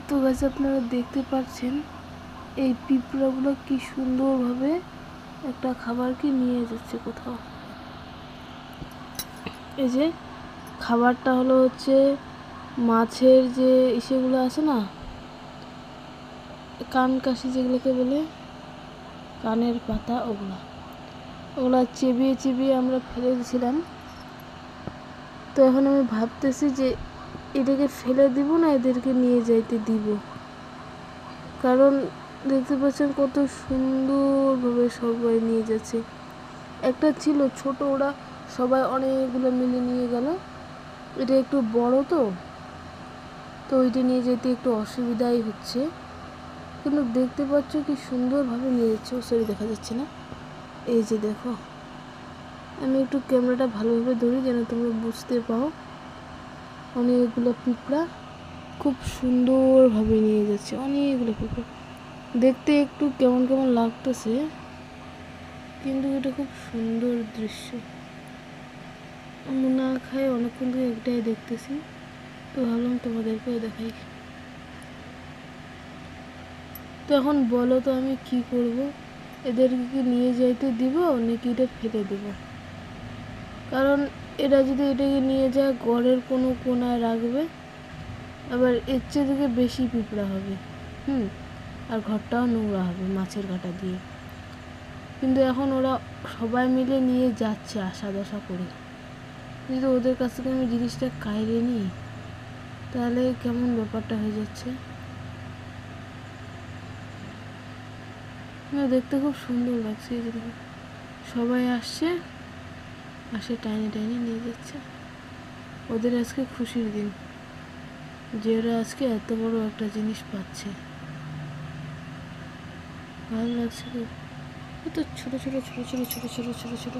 তো গাছ আপনারা দেখতে পাচ্ছেন এই পিঁপড়াগুলো কি সুন্দরভাবে একটা খাবারকে নিয়ে যাচ্ছে কোথাও। এই যে খাবারটা হচ্ছে মাছের যে ইসেগুলো আছে না, কান কাশি যেগুলোকে বলে, কানের পাতা, ওগুলা চিবিয়ে চিবিয়ে আমরা ফেলে দিয়েছিলাম। তো এখন আমি ভাবতেছি যে এটাকে ফেলে দিব না এদেরকে নিয়ে যাইতে দিব, কারণ দেখতে পাচ্ছেন কত সুন্দরভাবে সবাই নিয়ে যাচ্ছে। একটা ছিল ছোট, ওরা সবাই অনেকগুলো মিলে নিয়ে গেল। এটা একটু বড়, তো ওইটা নিয়ে যেতে একটু অসুবিধাই হচ্ছে, কিন্তু দেখতে পাচ্ছ কি সুন্দরভাবে নিয়ে যাচ্ছে। সরি, দেখা যাচ্ছে না। এই যে দেখো, আমি একটু ক্যামেরাটা ভালোভাবে ধরি যেন তোমরা বুঝতে পাও। অনেকগুলো পিঁপড়া খুব সুন্দরভাবে নিয়ে যাচ্ছে, অনেকগুলো পিঁপড়া। দেখতে একটু কেমন কেমন লাগতেছে, কিন্তু এটা খুব সুন্দর দৃশ্য। আমি না খাই অনেকক্ষণ থেকে একটাই দেখতেছি, তো ভাবলাম তোমাদেরকেও দেখাই। তো এখন বলো তো আমি কি করব? এদেরকে কি নিয়ে যাইতে দিব নাকি এটা ফেলে দেব? কারণ এরা যদি এটাকে নিয়ে যায় ঘরের কোনো কোনায় রাখবে, আবার এর চেয়ে থেকে বেশি পিঁপড়া হবে, আর ঘরটাও নোংরা হবে মাছের কাঁটা দিয়ে। কিন্তু এখন ওরা সবাই মিলে নিয়ে যাচ্ছে আশা দশা করে, যদি ওদের কাছ থেকে আমি জিনিসটা কাইরে নিই তাহলে কেমন ব্যাপারটা হয়ে যাচ্ছে না। দেখতে খুব সুন্দর লাগছে। এই যে সবাই আসে টাইনে টাইনে নিয়ে যাচ্ছে। ওদের আজকে খুশির দিন যে ওরা আজকে এত বড় একটা জিনিস পাচ্ছে। ভালো লাগছে খুব। কত ছোট ছোট ছোট ছোট ছোট ছোট ছোট ছোট